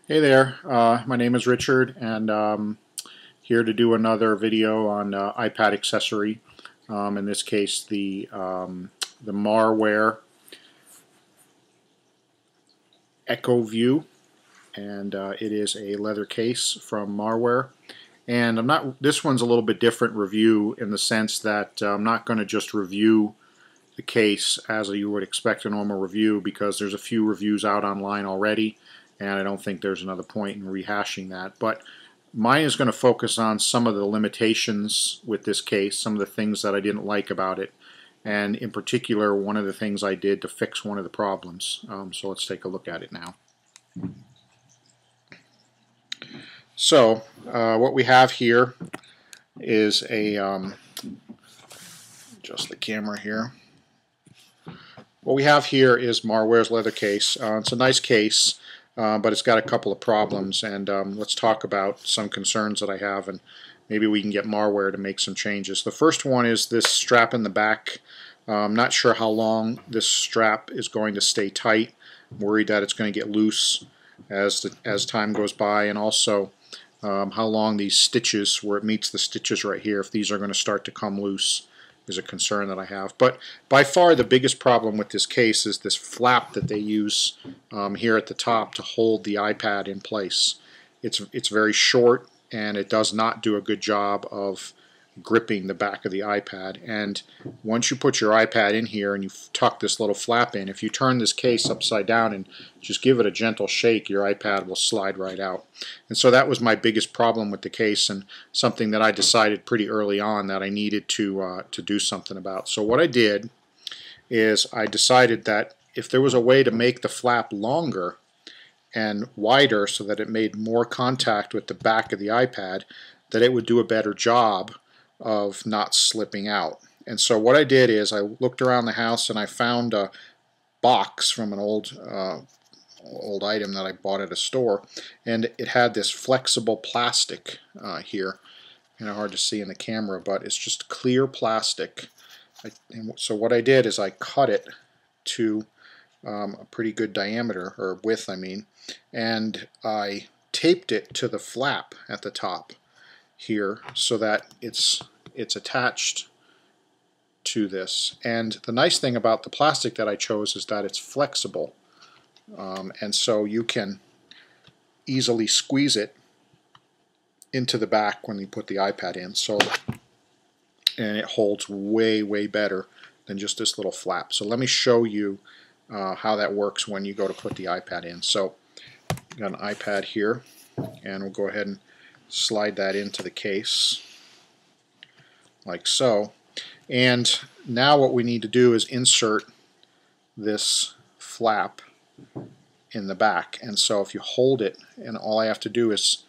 Hey there, my name is Richard, and here to do another video on iPad accessory. In this case, the Marware EcoView, and it is a leather case from Marware. And this one's a little bit different review in the sense that I'm not going to just review the case as you would expect a normal review, because there's a few reviews out online already, and I don't think there's another point in rehashing that. But mine is going to focus on some of the limitations with this case, some of the things that I didn't like about it, and in particular one of the things I did to fix one of the problems. So let's take a look at it now. So what we have here is just the camera here. What we have here is Marware's leather case. It's a nice case, but it's got a couple of problems, and let's talk about some concerns that I have, and maybe we can get Marware to make some changes. The first one is this strap in the back. I'm not sure how long this strap is going to stay tight. I'm worried that it's going to get loose as time goes by, and also how long these stitches, where it meets the stitches right here, if these are going to start to come loose, is a concern that I have. But by far the biggest problem with this case is this flap that they use here at the top to hold the iPad in place. It's very short, and it does not do a good job of gripping the back of the iPad. And once you put your iPad in here and you tuck this little flap in, if you turn this case upside down and just give it a gentle shake, your iPad will slide right out. And so that was my biggest problem with the case, and something that I decided pretty early on that I needed to do something about. So what I did is I decided that if there was a way to make the flap longer and wider so that it made more contact with the back of the iPad, that it would do a better job of not slipping out. And so what I did is I looked around the house and I found a box from an old item that I bought at a store, and it had this flexible plastic here. Kind of hard to see in the camera, but it's just clear plastic. So what I did is I cut it to a pretty good diameter, or width I mean, and I taped it to the flap at the top here so that it's attached to this. And the nice thing about the plastic that I chose is that it's flexible, and so you can easily squeeze it into the back when you put the iPad in. So, and it holds way better than just this little flap. So let me show you how that works when you go to put the iPad in. So I've got an iPad here, and we'll go ahead and slide that into the case like so. And now what we need to do is insert this flap in the back. And so if you hold it, and all I have to do is,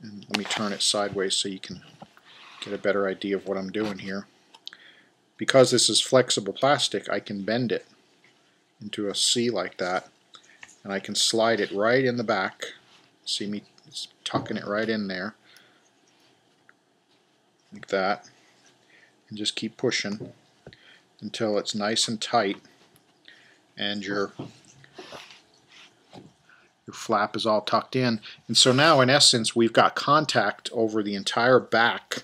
and let me turn it sideways so you can get a better idea of what I'm doing here. Because this is flexible plastic, I can bend it into a C like that, and I can slide it right in the back. See me tucking it right in there like that, and just keep pushing until it's nice and tight, and your flap is all tucked in. And so now in essence we've got contact over the entire back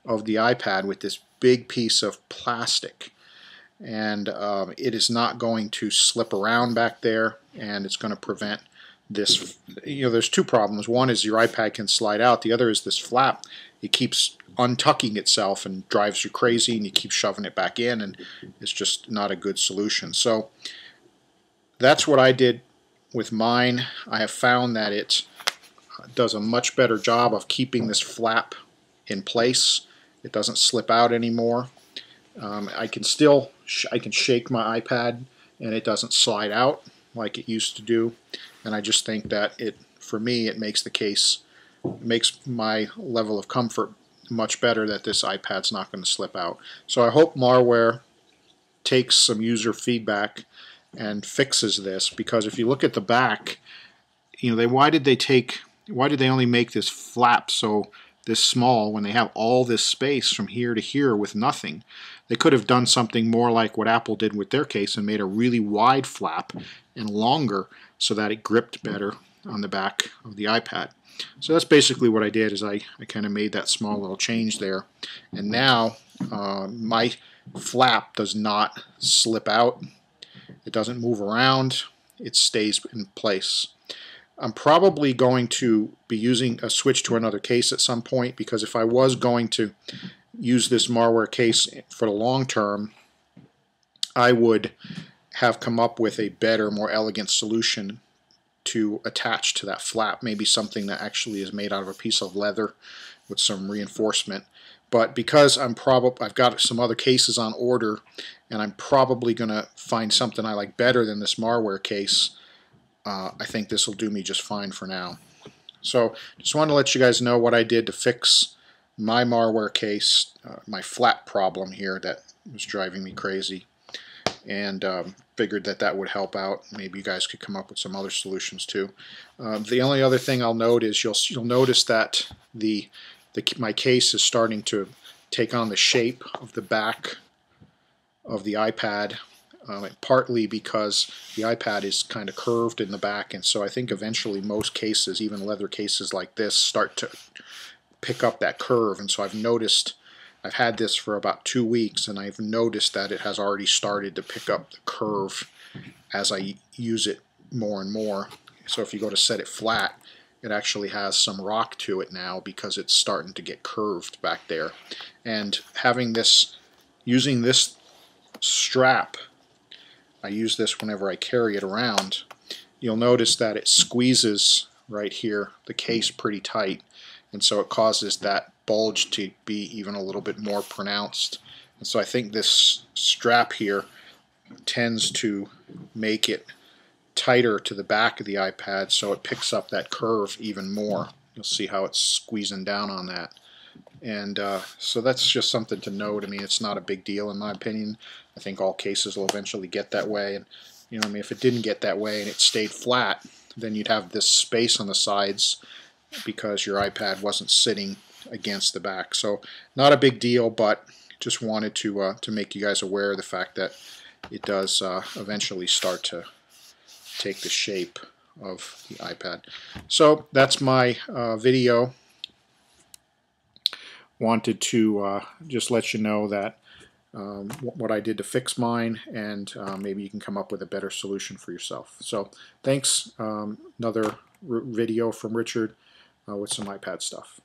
of the iPad with this big piece of plastic, and it is not going to slip around back there, and it's going to prevent this. There's two problems. One is your iPad can slide out. The other is this flap. It keeps untucking itself and drives you crazy, and you keep shoving it back in, and it's just not a good solution. So that's what I did with mine. I have found that it does a much better job of keeping this flap in place. It doesn't slip out anymore. I can shake my iPad and it doesn't slide out like it used to do, and I just think that for me, it makes the case, makes my level of comfort much better, that this iPad's not going to slip out. So I hope Marware takes some user feedback and fixes this, because if you look at the back, why did they only make this flap this small when they have all this space from here to here with nothing? They could have done something more like what Apple did with their case and made a really wide flap and longer so that it gripped better on the back of the iPad. So that's basically what I did, is I kind of made that small little change there. And now my flap does not slip out. It doesn't move around. It stays in place. I'm probably going to be using a switch to another case at some point, because if I was going to use this Marware case for the long term, I would have come up with a better, more elegant solution to attach to that flap. Maybe something that actually is made out of a piece of leather with some reinforcement. But because I've got some other cases on order, and I'm probably going to find something I like better than this Marware case, I think this will do me just fine for now. So just wanted to let you guys know what I did to fix my Marware case, my flap problem here that was driving me crazy, and figured that would help out. Maybe you guys could come up with some other solutions too. The only other thing I'll note is you'll notice that my case is starting to take on the shape of the back of the iPad, partly because the iPad is kind of curved in the back, and so I think eventually most cases, even leather cases like this, start to pick up that curve. And so I've had this for about 2 weeks, and I've noticed that it has already started to pick up the curve as I use it more and more. So if you go to set it flat, it actually has some rock to it now because it's starting to get curved back there. And using this strap, I use this whenever I carry it around, you'll notice that it squeezes right here the case pretty tight, and so it causes that bulge to be even a little bit more pronounced. And so I think this strap here tends to make it tighter to the back of the iPad, so it picks up that curve even more. You'll see how it's squeezing down on that. And so that's just something to note. I mean, it's not a big deal in my opinion. I think all cases will eventually get that way. And I mean, if it didn't get that way and it stayed flat, then you'd have this space on the sides because your iPad wasn't sitting against the back. So not a big deal, but just wanted to make you guys aware of the fact that it does eventually start to take the shape of the iPad. So that's my video. Wanted to just let you know that what I did to fix mine, and maybe you can come up with a better solution for yourself. So thanks. Another video from Richard with some iPad stuff.